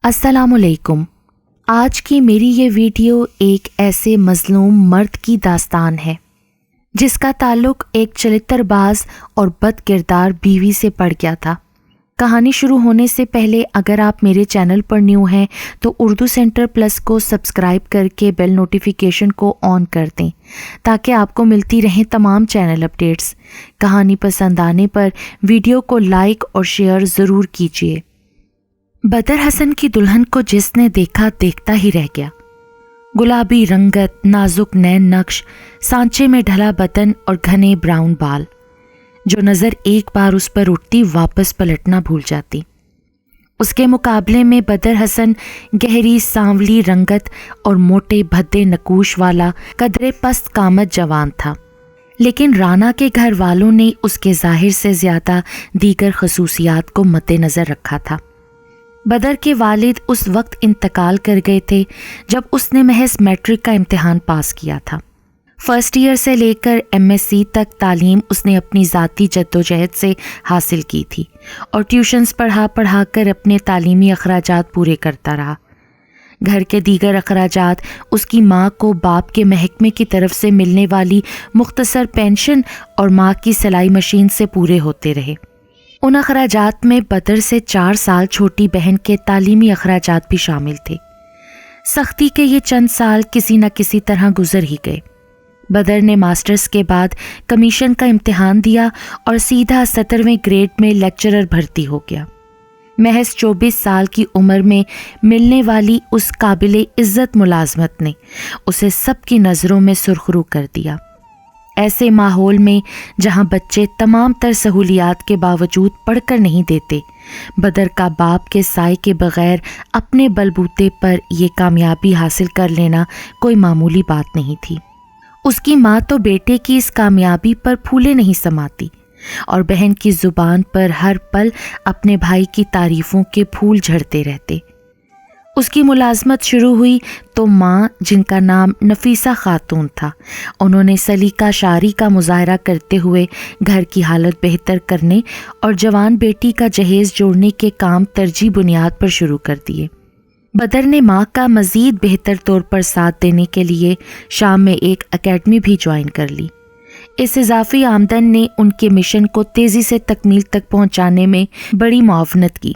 السلام علیکم۔ آج کی میری یہ ویڈیو ایک ایسے مظلوم مرد کی داستان ہے جس کا تعلق ایک چلتر باز اور بد کردار بیوی سے پڑ گیا تھا۔ کہانی شروع ہونے سے پہلے اگر آپ میرے چینل پر نیو ہیں تو اردو سینٹر پلس کو سبسکرائب کر کے بیل نوٹیفیکیشن کو آن کر دیں تاکہ آپ کو ملتی رہیں تمام چینل اپڈیٹس۔ کہانی پسند آنے پر ویڈیو کو لائک اور شیئر ضرور کیجیے۔ بدر حسن کی دلہن کو جس نے دیکھا دیکھتا ہی رہ گیا۔ گلابی رنگت، نازک نین نقش، سانچے میں ڈھلا بدن اور گھنے براؤن بال، جو نظر ایک بار اس پر اٹھتی واپس پلٹنا بھول جاتی۔ اس کے مقابلے میں بدر حسن گہری سانولی رنگت اور موٹے بھدے نکوش والا قدرے پست قامت جوان تھا، لیکن رانا کے گھر والوں نے اس کے ظاہر سے زیادہ دیگر خصوصیات کو مد نظر رکھا تھا۔ بدر کے والد اس وقت انتقال کر گئے تھے جب اس نے محض میٹرک کا امتحان پاس کیا تھا۔ فرسٹ ایئر سے لے کر MSc تک تعلیم اس نے اپنی ذاتی جدوجہد سے حاصل کی تھی اور ٹیوشنز پڑھا کر اپنے تعلیمی اخراجات پورے کرتا رہا۔ گھر کے دیگر اخراجات اس کی ماں کو باپ کے محکمے کی طرف سے ملنے والی مختصر پینشن اور ماں کی سلائی مشین سے پورے ہوتے رہے۔ ان اخراجات میں بدر سے 4 سال چھوٹی بہن کے تعلیمی اخراجات بھی شامل تھے۔ سختی کے یہ چند سال کسی نہ کسی طرح گزر ہی گئے۔ بدر نے ماسٹرز کے بعد کمیشن کا امتحان دیا اور سیدھا 17ویں گریڈ میں لیکچرر بھرتی ہو گیا۔ محض 24 سال کی عمر میں ملنے والی اس قابل عزت ملازمت نے اسے سب کی نظروں میں سرخرو کر دیا۔ ایسے ماحول میں جہاں بچے تمام تر سہولیات کے باوجود پڑھ کر نہیں دیتے، بدر کا باپ کے سائے کے بغیر اپنے بلبوتے پر یہ کامیابی حاصل کر لینا کوئی معمولی بات نہیں تھی۔ اس کی ماں تو بیٹے کی اس کامیابی پر پھولے نہیں سماتی اور بہن کی زبان پر ہر پل اپنے بھائی کی تعریفوں کے پھول جھڑتے رہتے۔ اس کی ملازمت شروع ہوئی تو ماں، جن کا نام نفیسہ خاتون تھا، انہوں نے سلیقہ شاعری کا مظاہرہ کرتے ہوئے گھر کی حالت بہتر کرنے اور جوان بیٹی کا جہیز جوڑنے کے کام ترجیحی بنیاد پر شروع کر دیے۔ بدر نے ماں کا مزید بہتر طور پر ساتھ دینے کے لیے شام میں ایک اکیڈمی بھی جوائن کر لی۔ اس اضافی آمدن نے ان کے مشن کو تیزی سے تکمیل تک پہنچانے میں بڑی معاونت کی۔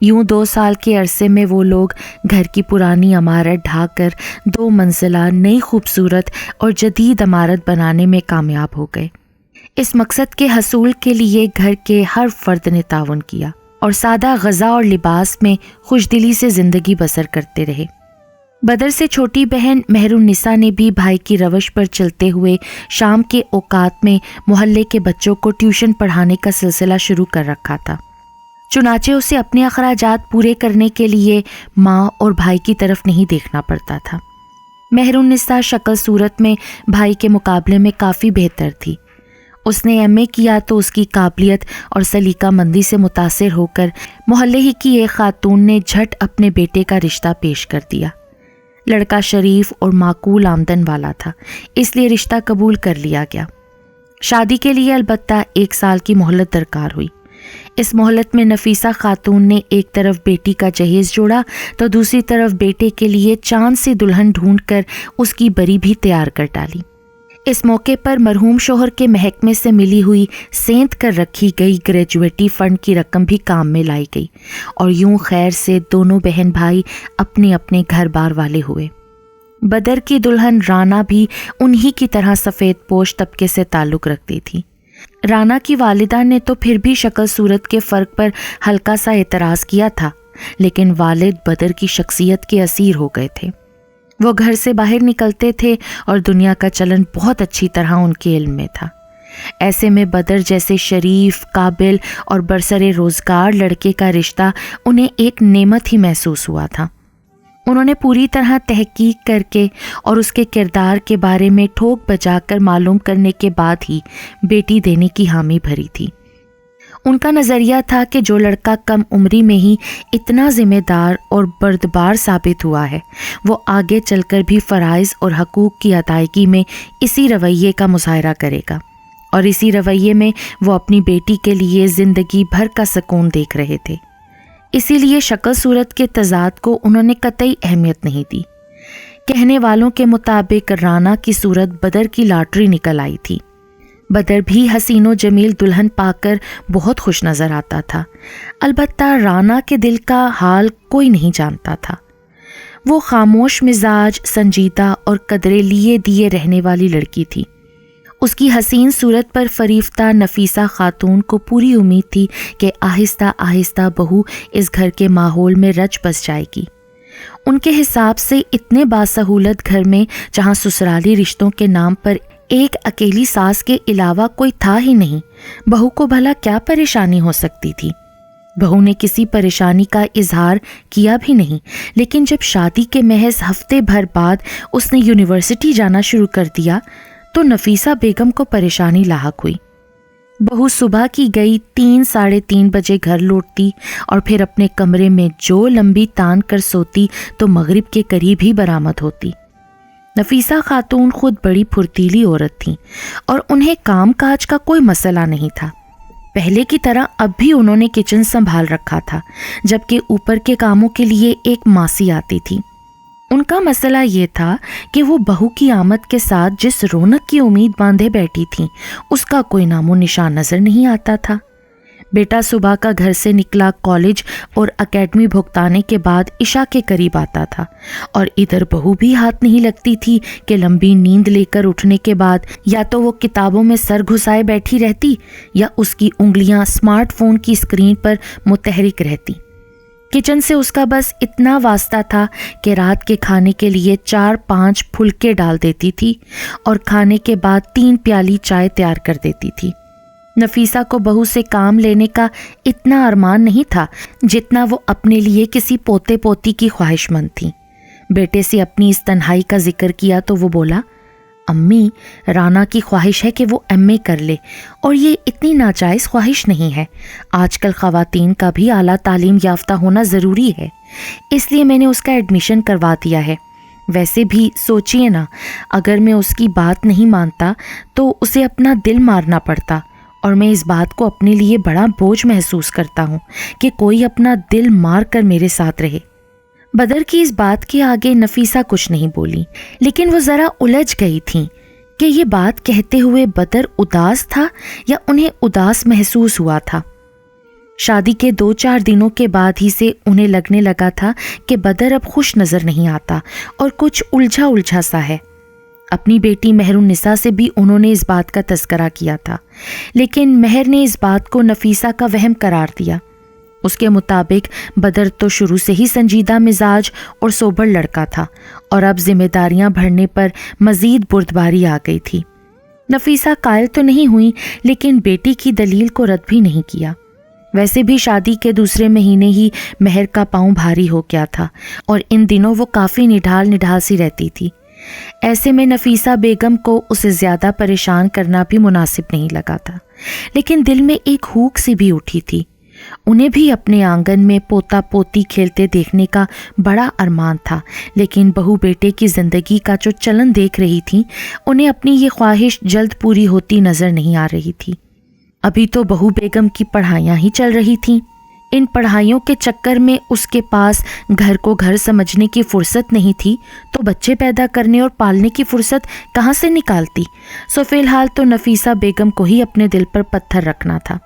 یوں 2 سال کے عرصے میں وہ لوگ گھر کی پرانی عمارت ڈھا کر 2 منزلہ نئی خوبصورت اور جدید عمارت بنانے میں کامیاب ہو گئے۔ اس مقصد کے حصول کے لیے گھر کے ہر فرد نے تعاون کیا اور سادہ غذا اور لباس میں خوش دلی سے زندگی بسر کرتے رہے۔ بدر سے چھوٹی بہن مہر النساء نے بھی بھائی کی روش پر چلتے ہوئے شام کے اوقات میں محلے کے بچوں کو ٹیوشن پڑھانے کا سلسلہ شروع کر رکھا تھا۔ چنانچہ اسے اپنے اخراجات پورے کرنے کے لیے ماں اور بھائی کی طرف نہیں دیکھنا پڑتا تھا۔ مہر النساء شکل صورت میں بھائی کے مقابلے میں کافی بہتر تھی۔ اس نے MA کیا تو اس کی قابلیت اور سلیقہ مندی سے متاثر ہو کر محلے ہی کی ایک خاتون نے جھٹ اپنے بیٹے کا رشتہ پیش کر دیا۔ لڑکا شریف اور معقول آمدن والا تھا، اس لیے رشتہ قبول کر لیا گیا۔ شادی کے لیے البتہ 1 سال کی مہلت درکار ہوئی۔ اس مہلت میں نفیسہ خاتون نے ایک طرف بیٹی کا جہیز جوڑا تو دوسری طرف بیٹے کے لیے چاند سی دلہن ڈھونڈ کر اس کی بری بھی تیار کر ڈالی۔ اس موقع پر مرحوم شوہر کے محکمے سے ملی ہوئی سینت کر رکھی گئی گریجویٹی فنڈ کی رقم بھی کام میں لائی گئی اور یوں خیر سے دونوں بہن بھائی اپنے اپنے گھر بار والے ہوئے۔ بدر کی دلہن رانا بھی انہی کی طرح سفید پوش طبقے سے تعلق رکھتی تھی۔ رانا کی والدہ نے تو پھر بھی شکل صورت کے فرق پر ہلکا سا اعتراض کیا تھا، لیکن والد بدر کی شخصیت کے اسیر ہو گئے تھے۔ وہ گھر سے باہر نکلتے تھے اور دنیا کا چلن بہت اچھی طرح ان کے علم میں تھا۔ ایسے میں بدر جیسے شریف، قابل اور برسر روزگار لڑکے کا رشتہ انہیں ایک نعمت ہی محسوس ہوا تھا۔ انہوں نے پوری طرح تحقیق کر کے اور اس کے کردار کے بارے میں ٹھوک بجا کر معلوم کرنے کے بعد ہی بیٹی دینے کی حامی بھری تھی۔ ان کا نظریہ تھا کہ جو لڑکا کم عمری میں ہی اتنا ذمہ دار اور بردبار ثابت ہوا ہے، وہ آگے چل کر بھی فرائض اور حقوق کی ادائیگی میں اسی رویے کا مظاہرہ کرے گا، اور اسی رویے میں وہ اپنی بیٹی کے لیے زندگی بھر کا سکون دیکھ رہے تھے۔ اسی لیے شکل صورت کے تضاد کو انہوں نے قطعی اہمیت نہیں دی۔ کہنے والوں کے مطابق رانا کی صورت بدر کی لاٹری نکل آئی تھی۔ بدر بھی حسین و جمیل دلہن پا کر بہت خوش نظر آتا تھا، البتہ رانا کے دل کا حال کوئی نہیں جانتا تھا۔ وہ خاموش مزاج، سنجیدہ اور قدرے لیے دیے رہنے والی لڑکی تھی۔ اس کی حسین صورت پر فریفتہ نفیسہ خاتون کو پوری امید تھی کہ آہستہ آہستہ بہو اس گھر کے ماحول میں رچ بس جائے گی۔ ان کے حساب سے اتنے باسہولت گھر میں جہاں سسرالی رشتوں کے نام پر ایک اکیلی ساس کے علاوہ کوئی تھا ہی نہیں، بہو کو بھلا کیا پریشانی ہو سکتی تھی؟ بہو نے کسی پریشانی کا اظہار کیا بھی نہیں، لیکن جب شادی کے محض ہفتے بھر بعد اس نے یونیورسٹی جانا شروع کر دیا تو نفیسہ بیگم کو پریشانی لاحق ہوئی۔ بہو صبح کی گئی 3 ساڑھے 3 بجے گھر لوٹتی اور پھر اپنے کمرے میں جو لمبی تان کر سوتی تو مغرب کے قریب ہی برآمد ہوتی۔ نفیسہ خاتون خود بڑی پھرتیلی عورت تھیں اور انہیں کام کاج کا کوئی مسئلہ نہیں تھا۔ پہلے کی طرح اب بھی انہوں نے کچن سنبھال رکھا تھا، جبکہ اوپر کے کاموں کے لیے ایک ماسی آتی تھی۔ ان کا مسئلہ یہ تھا کہ وہ بہو کی آمد کے ساتھ جس رونق کی امید باندھے بیٹھی تھیں اس کا کوئی نام و نشان نظر نہیں آتا تھا۔ بیٹا صبح کا گھر سے نکلا کالج اور اکیڈمی بھگتانے کے بعد عشاء کے قریب آتا تھا، اور ادھر بہو بھی ہاتھ نہیں لگتی تھی کہ لمبی نیند لے کر اٹھنے کے بعد یا تو وہ کتابوں میں سر گھسائے بیٹھی رہتی یا اس کی انگلیاں اسمارٹ فون کی اسکرین پر متحرک رہتی۔ کچن سے اس کا بس اتنا واسطہ تھا کہ رات کے کھانے کے لیے 4-5 پھلکے ڈال دیتی تھی اور کھانے کے بعد 3 پیالی چائے تیار کر دیتی تھی۔ نفیسہ کو بہو سے کام لینے کا اتنا ارمان نہیں تھا جتنا وہ اپنے لیے کسی پوتے پوتی کی خواہش مند تھی۔ بیٹے سے اپنی اس تنہائی کا ذکر کیا تو وہ بولا، امی، رانا کی خواہش ہے کہ وہ ایم اے کر لے، اور یہ اتنی ناجائز خواہش نہیں ہے۔ آج کل خواتین کا بھی اعلیٰ تعلیم یافتہ ہونا ضروری ہے، اس لیے میں نے اس کا ایڈمیشن کروا دیا ہے۔ ویسے بھی سوچئے نا، اگر میں اس کی بات نہیں مانتا تو اسے اپنا دل مارنا پڑتا، اور میں اس بات کو اپنے لیے بڑا بوجھ محسوس کرتا ہوں کہ کوئی اپنا دل مار کر میرے ساتھ رہے۔ بدر کی اس بات کے آگے نفیسہ کچھ نہیں بولی، لیکن وہ ذرا الجھ گئی تھیں کہ یہ بات کہتے ہوئے بدر اداس تھا یا انہیں اداس محسوس ہوا تھا۔ شادی کے 2-4 دنوں کے بعد ہی سے انہیں لگنے لگا تھا کہ بدر اب خوش نظر نہیں آتا اور کچھ الجھا الجھا سا ہے۔ اپنی بیٹی مہر النساء سے بھی انہوں نے اس بات کا تذکرہ کیا تھا، لیکن مہر نے اس بات کو نفیسہ کا وہم قرار دیا۔ اس کے مطابق بدر تو شروع سے ہی سنجیدہ مزاج اور سوبر لڑکا تھا، اور اب ذمہ داریاں بڑھنے پر مزید بردباری آ گئی تھی۔ نفیسہ قائل تو نہیں ہوئی، لیکن بیٹی کی دلیل کو رد بھی نہیں کیا۔ ویسے بھی شادی کے دوسرے مہینے ہی مہر کا پاؤں بھاری ہو گیا تھا، اور ان دنوں وہ کافی نڈھال سی رہتی تھی۔ ایسے میں نفیسہ بیگم کو اسے زیادہ پریشان کرنا بھی مناسب نہیں لگا تھا، لیکن دل میں ایک ہوک سی بھی اٹھی تھی۔ انہیں بھی اپنے آنگن میں پوتا پوتی کھیلتے دیکھنے کا بڑا ارمان تھا، لیکن بہو بیٹے کی زندگی کا جو چلن دیکھ رہی تھی انہیں اپنی یہ خواہش جلد پوری ہوتی نظر نہیں آ رہی تھی۔ ابھی تو بہو بیگم کی پڑھائیاں ہی چل رہی تھیں۔ ان پڑھائیوں کے چکر میں اس کے پاس گھر کو گھر سمجھنے کی فرصت نہیں تھی تو بچے پیدا کرنے اور پالنے کی فرصت کہاں سے نکالتی؟ سو فی الحال تو نفیسہ بیگم کو ہی اپنے دل پر پتھر رکھنا تھا۔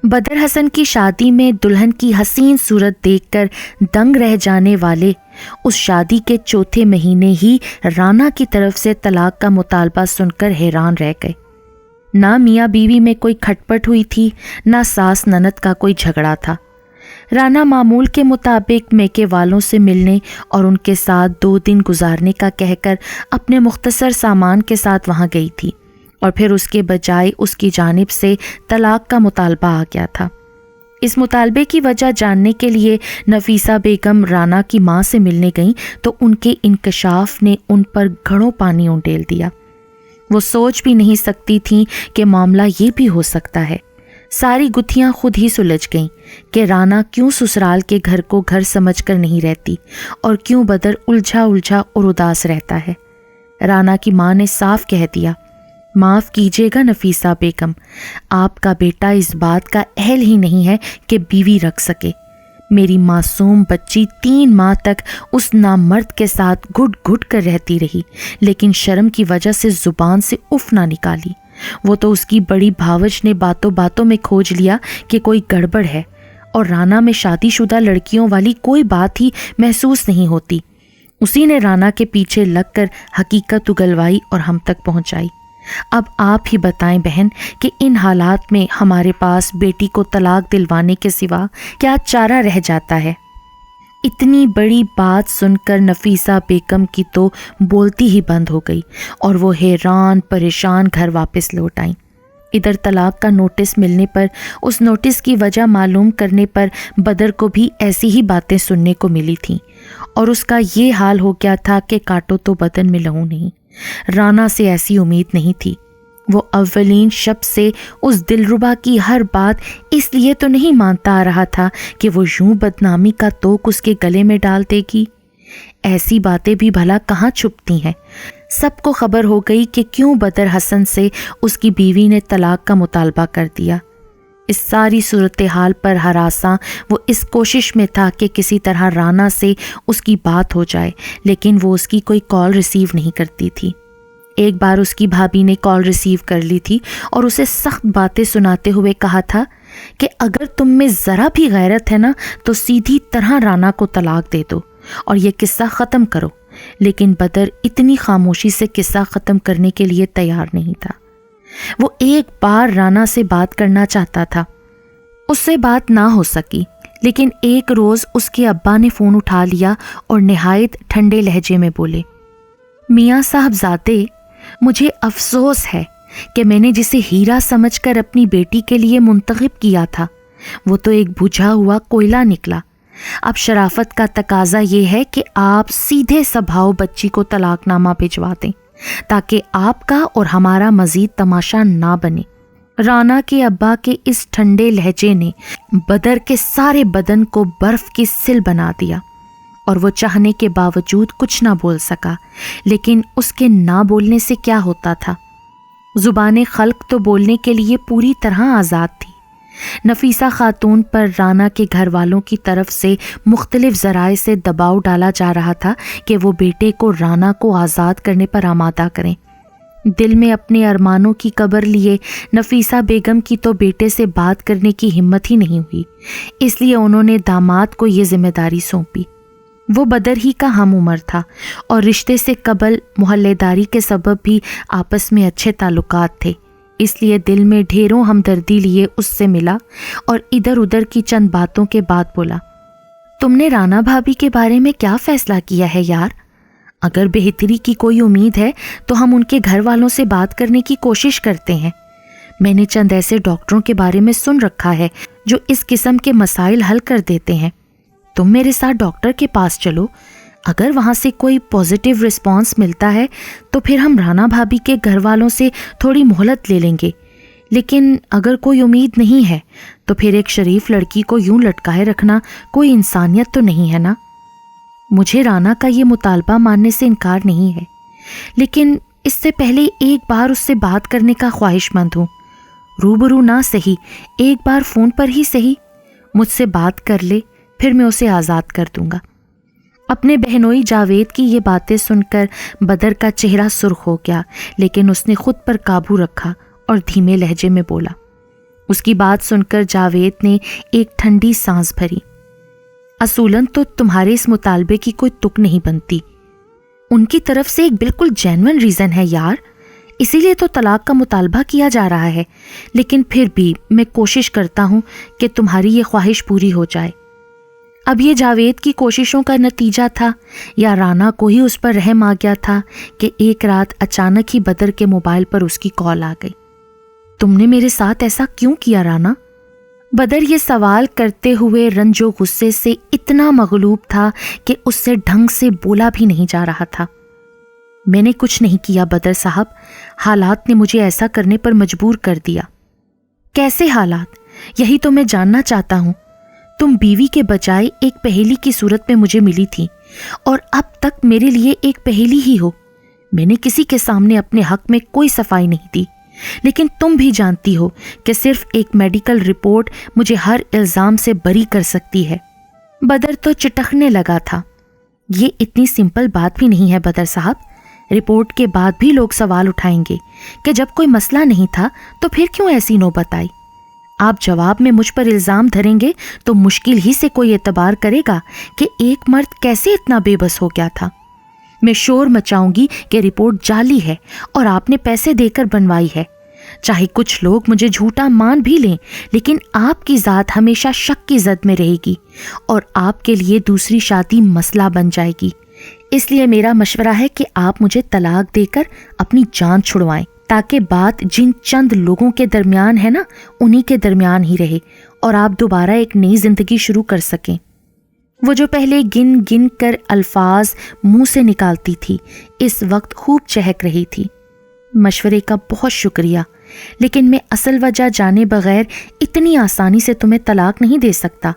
بدر حسن کی شادی میں دلہن کی حسین صورت دیکھ کر دنگ رہ جانے والے اس شادی کے 4تھے مہینے ہی رانا کی طرف سے طلاق کا مطالبہ سن کر حیران رہ گئے۔ نہ میاں بیوی میں کوئی کھٹپٹ ہوئی تھی، نہ ساس نند کا کوئی جھگڑا تھا۔ رانا معمول کے مطابق میکے والوں سے ملنے اور ان کے ساتھ 2 دن گزارنے کا کہہ کر اپنے مختصر سامان کے ساتھ وہاں گئی تھی، اور پھر اس کے بجائے اس کی جانب سے طلاق کا مطالبہ آ گیا تھا۔ اس مطالبے کی وجہ جاننے کے لیے نفیسہ بیگم رانا کی ماں سے ملنے گئیں تو ان کے انکشاف نے ان پر گھڑوں پانی انڈیل دیا۔ وہ سوچ بھی نہیں سکتی تھیں کہ معاملہ یہ بھی ہو سکتا ہے۔ ساری گتھیاں خود ہی سلجھ گئیں کہ رانا کیوں سسرال کے گھر کو گھر سمجھ کر نہیں رہتی، اور کیوں بدر الجھا اور اداس رہتا ہے۔ رانا کی ماں نے صاف کہہ دیا، معاف کیجیے گا نفیسہ بیگم، آپ کا بیٹا اس بات کا اہل ہی نہیں ہے کہ بیوی رکھ سکے۔ میری معصوم بچی 3 ماہ تک اس نامرد کے ساتھ گھٹ گھٹ کر رہتی رہی، لیکن شرم کی وجہ سے زبان سے اف نہ نکالی۔ وہ تو اس کی بڑی بھاوج نے باتوں باتوں میں کھوج لیا کہ کوئی گڑبڑ ہے، اور رانا میں شادی شدہ لڑکیوں والی کوئی بات ہی محسوس نہیں ہوتی۔ اسی نے رانا کے پیچھے لگ کر حقیقت اگلوائی اور ہم تک پہنچائی۔ اب آپ ہی بتائیں بہن کہ ان حالات میں ہمارے پاس بیٹی کو طلاق دلوانے کے سوا کیا چارہ رہ جاتا ہے؟ اتنی بڑی بات سن کر نفیسہ بیگم کی تو بولتی ہی بند ہو گئی اور وہ حیران پریشان گھر واپس لوٹ آئیں۔ ادھر طلاق کا نوٹس ملنے پر اس نوٹس کی وجہ معلوم کرنے پر بدر کو بھی ایسی ہی باتیں سننے کو ملی تھیں، اور اس کا یہ حال ہو گیا تھا کہ کاٹو تو بدن میں لہو نہیں۔ رانا سے ایسی امید نہیں تھی۔ وہ اولین شب سے اس دلربا کی ہر بات اس لیے تو نہیں مانتا آ رہا تھا کہ وہ یوں بدنامی کا توک اس کے گلے میں ڈال دے گی۔ ایسی باتیں بھی بھلا کہاں چھپتی ہیں؟ سب کو خبر ہو گئی کہ کیوں بدر حسن سے اس کی بیوی نے طلاق کا مطالبہ کر دیا۔ اس ساری صورتحال پر ہراساں وہ اس کوشش میں تھا کہ کسی طرح رانا سے اس کی بات ہو جائے، لیکن وہ اس کی کوئی کال ریسیو نہیں کرتی تھی۔ ایک بار اس کی بھابھی نے کال ریسیو کر لی تھی اور اسے سخت باتیں سناتے ہوئے کہا تھا کہ اگر تم میں ذرا بھی غیرت ہے نا تو سیدھی طرح رانا کو طلاق دے دو اور یہ قصہ ختم کرو، لیکن بدر اتنی خاموشی سے قصہ ختم کرنے کے لیے تیار نہیں تھا۔ وہ ایک بار رانا سے بات کرنا چاہتا تھا، اس سے بات نہ ہو سکی، لیکن ایک روز اس کے ابا نے فون اٹھا لیا اور نہایت ٹھنڈے لہجے میں بولے، میاں صاحب زادے، مجھے افسوس ہے کہ میں نے جسے ہیرا سمجھ کر اپنی بیٹی کے لیے منتخب کیا تھا وہ تو ایک بجھا ہوا کوئلہ نکلا۔ اب شرافت کا تقاضا یہ ہے کہ آپ سیدھے سبھاؤ بچی کو طلاق نامہ بھجوا دیں تاکہ آپ کا اور ہمارا مزید تماشا نہ بنے۔ رانا کے ابا کے اس ٹھنڈے لہجے نے بدر کے سارے بدن کو برف کی سل بنا دیا، اور وہ چاہنے کے باوجود کچھ نہ بول سکا، لیکن اس کے نہ بولنے سے کیا ہوتا تھا؟ زبان خلق تو بولنے کے لیے پوری طرح آزاد تھی۔ نفیسہ خاتون پر رانا کے گھر والوں کی طرف سے مختلف ذرائع سے دباؤ ڈالا جا رہا تھا کہ وہ بیٹے کو رانا کو آزاد کرنے پر آمادہ کریں۔ دل میں اپنے ارمانوں کی قبر لیے نفیسہ بیگم کی تو بیٹے سے بات کرنے کی ہمت ہی نہیں ہوئی، اس لیے انہوں نے داماد کو یہ ذمہ داری سونپی۔ وہ بدر ہی کا ہم عمر تھا اور رشتے سے قبل محلے داری کے سبب بھی آپس میں اچھے تعلقات تھے، اس لیے دل میں ڈھیروں ہمدردی لیے اس سے ملا اور ادھر ادھر کی چند باتوں کے بعد بولا، تم نے رانا بھابی کے بارے میں کیا فیصلہ کیا ہے یار؟ اگر بہتری کی کوئی امید ہے تو ہم ان کے گھر والوں سے بات کرنے کی کوشش کرتے ہیں۔ میں نے چند ایسے ڈاکٹروں کے بارے میں سن رکھا ہے جو اس قسم کے مسائل حل کر دیتے ہیں۔ تم میرے ساتھ ڈاکٹر کے پاس چلو، اگر وہاں سے کوئی پازیٹیو رسپانس ملتا ہے تو پھر ہم رانا بھابی کے گھر والوں سے تھوڑی مہلت لے لیں گے، لیکن اگر کوئی امید نہیں ہے تو پھر ایک شریف لڑکی کو یوں لٹکائے رکھنا کوئی انسانیت تو نہیں ہے نا۔ مجھے رانا کا یہ مطالبہ ماننے سے انکار نہیں ہے، لیکن اس سے پہلے ایک بار اس سے بات کرنے کا خواہش مند ہوں، روبرو نہ سہی، ایک بار فون پر ہی سہی، مجھ سے بات کر لے، پھر میں اسے آزاد کر دوں گا۔ اپنے بہنوئی جاوید کی یہ باتیں سن کر بدر کا چہرہ سرخ ہو گیا، لیکن اس نے خود پر قابو رکھا اور دھیمے لہجے میں بولا۔ اس کی بات سن کر جاوید نے ایک ٹھنڈی سانس بھری۔ اصولاً تو تمہارے اس مطالبے کی کوئی تک نہیں بنتی، ان کی طرف سے ایک بالکل جینوئن ریزن ہے یار، اسی لیے تو طلاق کا مطالبہ کیا جا رہا ہے، لیکن پھر بھی میں کوشش کرتا ہوں کہ تمہاری یہ خواہش پوری ہو جائے۔ اب یہ جاوید کی کوششوں کا نتیجہ تھا یا رانا کو ہی اس پر رحم آ گیا تھا کہ ایک رات اچانک ہی بدر کے موبائل پر اس کی کال آ گئی۔ تم نے میرے ساتھ ایسا کیوں کیا رانا؟ بدر یہ سوال کرتے ہوئے رنج و غصے سے اتنا مغلوب تھا کہ اس سے ڈھنگ سے بولا بھی نہیں جا رہا تھا۔ میں نے کچھ نہیں کیا بدر صاحب، حالات نے مجھے ایسا کرنے پر مجبور کر دیا۔ کیسے حالات؟ یہی تو میں جاننا چاہتا ہوں۔ تم بیوی کے بجائے ایک پہیلی کی صورت میں مجھے ملی تھی اور اب تک میرے لیے ایک پہیلی ہی ہو۔ میں نے کسی کے سامنے اپنے حق میں کوئی صفائی نہیں دی، لیکن تم بھی جانتی ہو کہ صرف ایک میڈیکل رپورٹ مجھے ہر الزام سے بری کر سکتی ہے۔ بدر تو چٹکنے لگا تھا۔ یہ اتنی سمپل بات بھی نہیں ہے بدر صاحب، رپورٹ کے بعد بھی لوگ سوال اٹھائیں گے کہ جب کوئی مسئلہ نہیں تھا تو پھر کیوں ایسی نوبت آئی۔ آپ جواب میں مجھ پر الزام دھریں گے تو مشکل ہی سے کوئی اعتبار کرے گا کہ ایک مرد کیسے اتنا بے بس ہو گیا تھا۔ میں شور مچاؤں گی کہ رپورٹ جعلی ہے اور آپ نے پیسے دے کر بنوائی ہے۔ چاہے کچھ لوگ مجھے جھوٹا مان بھی لیں، لیکن آپ کی ذات ہمیشہ شک کی زد میں رہے گی اور آپ کے لیے دوسری شادی مسئلہ بن جائے گی۔ اس لیے میرا مشورہ ہے کہ آپ مجھے طلاق دے کر اپنی جان چھڑوائیں، تاکہ بات جن چند لوگوں کے درمیان ہے نا، انہی کے درمیان ہی رہے اور آپ دوبارہ ایک نئی زندگی شروع کر سکیں۔ وہ جو پہلے گن گن کر الفاظ منہ سے نکالتی تھی، اس وقت خوب چہک رہی تھی۔ مشورے کا بہت شکریہ، لیکن میں اصل وجہ جانے بغیر اتنی آسانی سے تمہیں طلاق نہیں دے سکتا۔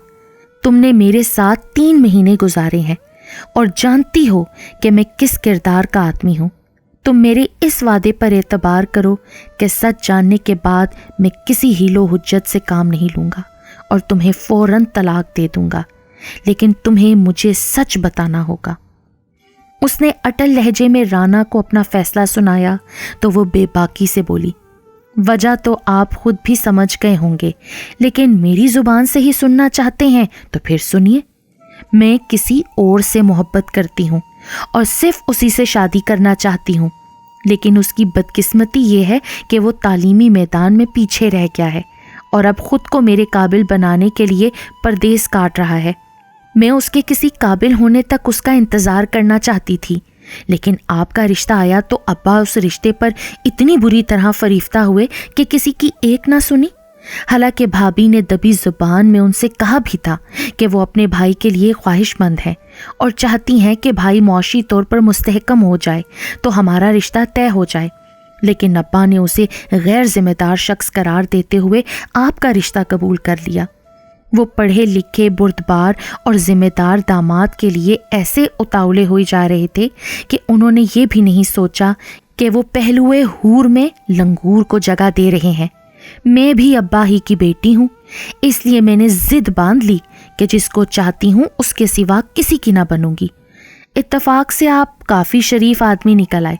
تم نے میرے ساتھ 3 مہینے گزارے ہیں اور جانتی ہو کہ میں کس کردار کا آدمی ہوں۔ تم میرے اس وعدے پر اعتبار کرو کہ سچ جاننے کے بعد میں کسی حیل و حجت سے کام نہیں لوں گا اور تمہیں فوراً طلاق دے دوں گا، لیکن تمہیں مجھے سچ بتانا ہوگا۔ اس نے اٹل لہجے میں رانا کو اپنا فیصلہ سنایا تو وہ بے باکی سے بولی، وجہ تو آپ خود بھی سمجھ گئے ہوں گے، لیکن میری زبان سے ہی سننا چاہتے ہیں تو پھر سنیے۔ میں کسی اور سے محبت کرتی ہوں اور صرف اسی سے شادی کرنا چاہتی ہوں، لیکن اس کی بدقسمتی یہ ہے کہ وہ تعلیمی میدان میں پیچھے رہ گیا ہے اور اب خود کو میرے قابل بنانے کے لیے پردیس کاٹ رہا ہے۔ میں اس کے کسی قابل ہونے تک اس کا انتظار کرنا چاہتی تھی، لیکن آپ کا رشتہ آیا تو ابا اس رشتے پر اتنی بری طرح فریفتہ ہوئے کہ کسی کی ایک نہ سنی۔ حالانکہ بھابھی نے دبی زبان میں ان سے کہا بھی تھا کہ وہ اپنے بھائی کے لیے خواہش مند ہیں اور چاہتی ہیں کہ بھائی معاشی طور پر مستحکم ہو جائے تو ہمارا رشتہ طے ہو جائے، لیکن ابا نے اسے غیر ذمہ دار شخص قرار دیتے ہوئے آپ کا رشتہ قبول کر لیا۔ وہ پڑھے لکھے بردبار اور ذمہ دار داماد کے لیے ایسے اتاولے ہوئے جا رہے تھے کہ انہوں نے یہ بھی نہیں سوچا کہ وہ پہلوئے حور میں لنگور کو جگہ دے رہے ہیں۔ میں بھی ابا ہی کی بیٹی ہوں، اس لیے میں نے ضد باندھ لی کہ جس کو چاہتی ہوں اس کے سوا کسی کی نہ بنوں گی۔ اتفاق سے آپ کافی شریف آدمی نکل آئے،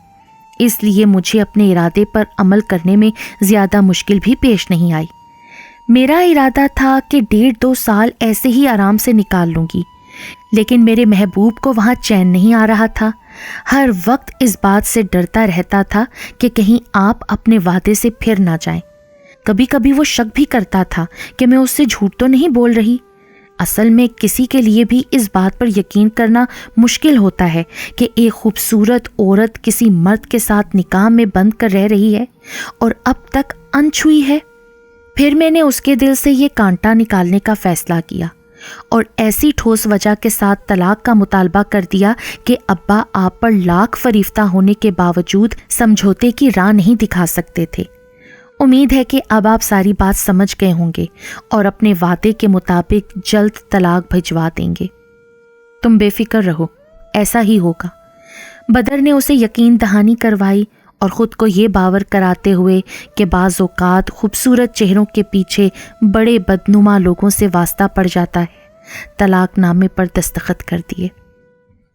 اس لیے مجھے اپنے ارادے پر عمل کرنے میں زیادہ مشکل بھی پیش نہیں آئی۔ میرا ارادہ تھا کہ 1.5-2 سال ایسے ہی آرام سے نکال لوں گی، لیکن میرے محبوب کو وہاں چین نہیں آ رہا تھا۔ ہر وقت اس بات سے ڈرتا رہتا تھا کہ کہیں آپ اپنے وعدے سے پھر نہ جائیں۔ کبھی کبھی وہ شک بھی کرتا تھا کہ میں اس سے جھوٹ تو نہیں بول رہی۔ اصل میں کسی کے لیے بھی اس بات پر یقین کرنا مشکل ہوتا ہے کہ ایک خوبصورت عورت کسی مرد کے ساتھ نکاح میں بند کر رہ رہی ہے اور اب تک انچھوئی ہے۔ پھر میں نے اس کے دل سے یہ کانٹا نکالنے کا فیصلہ کیا اور ایسی ٹھوس وجہ کے ساتھ طلاق کا مطالبہ کر دیا کہ ابا آپ پر لاکھ فریفتہ ہونے کے باوجود سمجھوتے کی راہ نہیں دکھا سکتے تھے۔ امید ہے کہ اب آپ ساری بات سمجھ گئے ہوں گے اور اپنے وعدے کے مطابق جلد طلاق بھجوا دیں گے۔ تم بے فکر رہو، ایسا ہی ہوگا۔ بدر نے اسے یقین دہانی کروائی اور خود کو یہ باور کراتے ہوئے کہ بعض اوقات خوبصورت چہروں کے پیچھے بڑے بدنما لوگوں سے واسطہ پڑ جاتا ہے، طلاق نامے پر دستخط کر دیے۔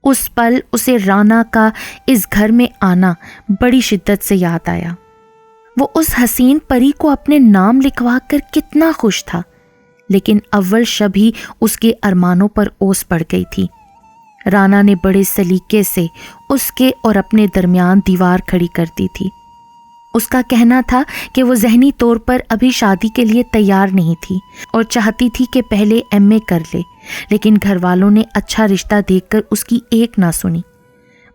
اس پل اسے رانا کا اس گھر میں آنا بڑی شدت سے یاد آیا۔ وہ اس حسین پری کو اپنے نام لکھوا کر کتنا خوش تھا، لیکن اول شب ہی اس کے ارمانوں پر اوس پڑ گئی تھی۔ رانا نے بڑے سلیقے سے اس کے اور اپنے درمیان دیوار کھڑی کر دی تھی۔ اس کا کہنا تھا کہ وہ ذہنی طور پر ابھی شادی کے لیے تیار نہیں تھی اور چاہتی تھی کہ پہلے MA کر لے، لیکن گھر والوں نے اچھا رشتہ دیکھ کر اس کی ایک نہ سنی۔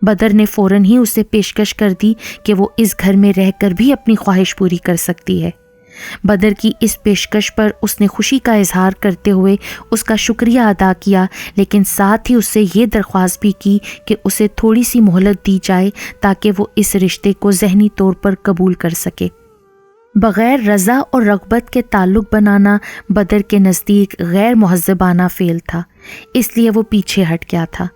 بدر نے فوراً ہی اسے پیشکش کر دی کہ وہ اس گھر میں رہ کر بھی اپنی خواہش پوری کر سکتی ہے۔ بدر کی اس پیشکش پر اس نے خوشی کا اظہار کرتے ہوئے اس کا شکریہ ادا کیا، لیکن ساتھ ہی اس سے یہ درخواست بھی کی کہ اسے تھوڑی سی مہلت دی جائے تاکہ وہ اس رشتے کو ذہنی طور پر قبول کر سکے۔ بغیر رضا اور رغبت کے تعلق بنانا بدر کے نزدیک غیر مہذبانہ فعل تھا، اس لیے وہ پیچھے ہٹ گیا تھا،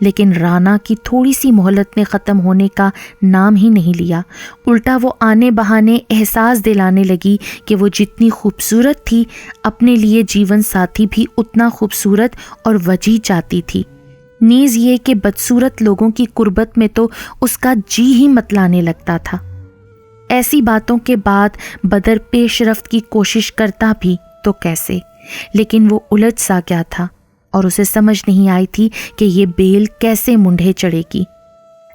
لیکن رانا کی تھوڑی سی مہلت نے ختم ہونے کا نام ہی نہیں لیا۔ الٹا وہ آنے بہانے احساس دلانے لگی کہ وہ جتنی خوبصورت تھی اپنے لیے جیون ساتھی بھی اتنا خوبصورت اور وجیح چاہتی تھی۔ نیز یہ کہ بدصورت لوگوں کی قربت میں تو اس کا جی ہی متلانے لگتا تھا۔ ایسی باتوں کے بعد بدر پیش رفت کی کوشش کرتا بھی تو کیسے، لیکن وہ الجھ سا گیا تھا اور اسے سمجھ نہیں آئی تھی کہ یہ بیل کیسے منڈھے چڑھے گی۔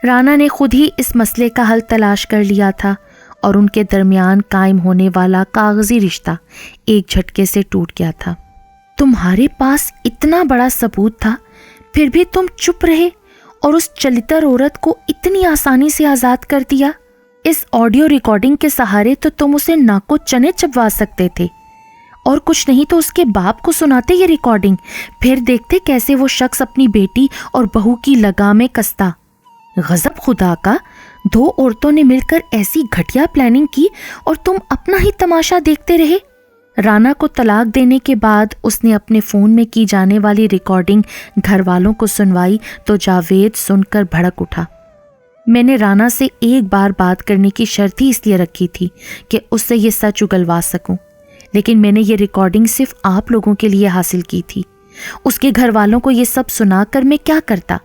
رانا نے خود ہی اس مسئلے کا حل تلاش کر لیا تھا اور ان کے درمیان قائم ہونے والا کاغذی رشتہ ایک جھٹکے سے ٹوٹ گیا تھا۔ تمہارے پاس اتنا بڑا ثبوت تھا، پھر بھی تم چپ رہے اور اس چلتر عورت کو اتنی آسانی سے آزاد کر دیا۔ اس آڈیو ریکارڈنگ کے سہارے تو تم اسے ناکو چنے چبوا سکتے تھے، اور کچھ نہیں تو اس کے باپ کو سناتے یہ ریکارڈنگ، پھر دیکھتے کیسے وہ شخص اپنی بیٹی اور بہو کی لگامیں کستا۔ غضب خدا کا، 2 عورتوں نے مل کر ایسی گھٹیا پلاننگ کی اور تم اپنا ہی تماشا دیکھتے رہے۔ رانا کو طلاق دینے کے بعد اس نے اپنے فون میں کی جانے والی ریکارڈنگ گھر والوں کو سنوائی تو جاوید سن کر بھڑک اٹھا۔ میں نے رانا سے ایک بار بات کرنے کی شرط ہی اس لیے رکھی تھی کہ اس سے یہ سچ اگلوا سکوں، لیکن میں نے یہ ریکارڈنگ صرف آپ لوگوں کے لیے حاصل کی تھی۔ اس کے گھر والوں کو یہ سب سنا کر میں کیا کرتا؟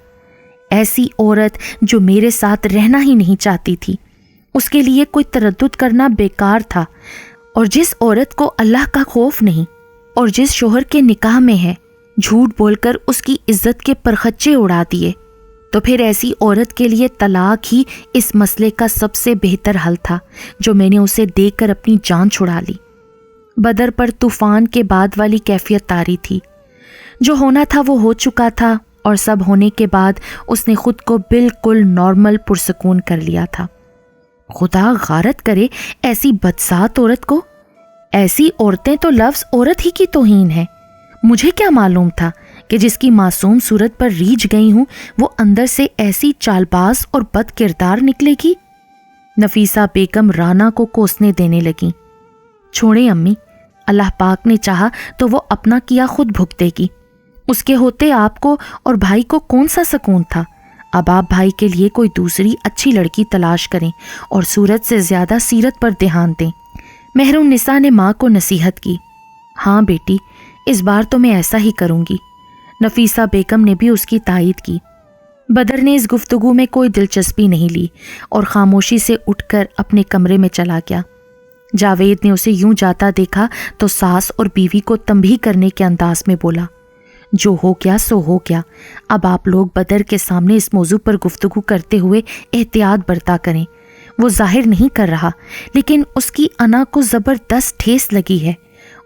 ایسی عورت جو میرے ساتھ رہنا ہی نہیں چاہتی تھی، اس کے لیے کوئی تردد کرنا بیکار تھا، اور جس عورت کو اللہ کا خوف نہیں اور جس شوہر کے نکاح میں ہے، جھوٹ بول کر اس کی عزت کے پرخچے اڑا دیے، تو پھر ایسی عورت کے لیے طلاق ہی اس مسئلے کا سب سے بہتر حل تھا جو میں نے اسے دے کر اپنی جان چھڑا لی۔ بدر پر طوفان کے بعد والی کیفیت طاری تھی۔ جو ہونا تھا وہ ہو چکا تھا، اور سب ہونے کے بعد اس نے خود کو بالکل نارمل پرسکون کر لیا تھا۔ خدا غارت کرے ایسی بدذات عورت کو۔ ایسی عورتیں تو لفظ عورت ہی کی توہین ہے۔ مجھے کیا معلوم تھا کہ جس کی معصوم صورت پر ریجھ گئی ہوں وہ اندر سے ایسی چالباز اور بد کردار نکلے گی۔ نفیسہ بیگم رانا کو کوسنے دینے لگیں۔ چھوڑیں امی، اللہ پاک نے چاہا تو وہ اپنا کیا خود بھگتے گی۔ اس کے ہوتے آپ کو اور بھائی کو کون سا سکون تھا؟ اب آپ بھائی کے لیے کوئی دوسری اچھی لڑکی تلاش کریں اور صورت سے زیادہ سیرت پر دھیان دیں۔ مہر النساء نے ماں کو نصیحت کی۔ ہاں بیٹی، اس بار تو میں ایسا ہی کروں گی۔ نفیسہ بیگم نے بھی اس کی تائید کی۔ بدر نے اس گفتگو میں کوئی دلچسپی نہیں لی اور خاموشی سے اٹھ کر اپنے کمرے میں چلا گیا۔ جاوید نے اسے یوں جاتا دیکھا تو ساس اور بیوی کو تنبیہ کرنے کے انداز میں بولا، جو ہو گیا سو ہو گیا، اب آپ لوگ بدر کے سامنے اس موضوع پر گفتگو کرتے ہوئے احتیاط برتا کریں۔ وہ ظاہر نہیں کر رہا، لیکن اس کی انا کو زبردست ٹھیس لگی ہے،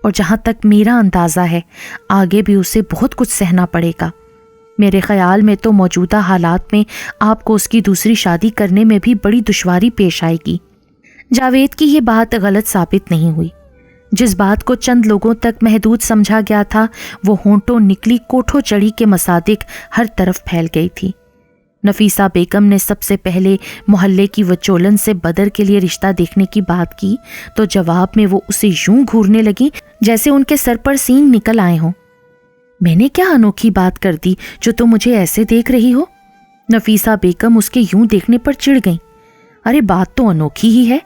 اور جہاں تک میرا اندازہ ہے آگے بھی اسے بہت کچھ سہنا پڑے گا۔ میرے خیال میں تو موجودہ حالات میں آپ کو اس کی دوسری شادی کرنے میں بھی بڑی دشواری پیش آئے گی۔ جاوید کی یہ بات غلط ثابت نہیں ہوئی۔ جس بات کو چند لوگوں تک محدود سمجھا گیا تھا وہ ہونٹوں نکلی کوٹھوں چڑھی کے مصادق ہر طرف پھیل گئی تھی۔ نفیسہ بیگم نے سب سے پہلے محلے کی وچولن سے بدر کے لیے رشتہ دیکھنے کی بات کی تو جواب میں وہ اسے یوں گھورنے لگی جیسے ان کے سر پر سینگ نکل آئے ہوں۔ میں نے کیا انوکھی بات کر دی جو تم مجھے ایسے دیکھ رہی ہو؟ نفیسہ بیگم اس کے یوں دیکھنے پر چڑ گئیں۔ ارے بات تو انوکھی ہی ہے،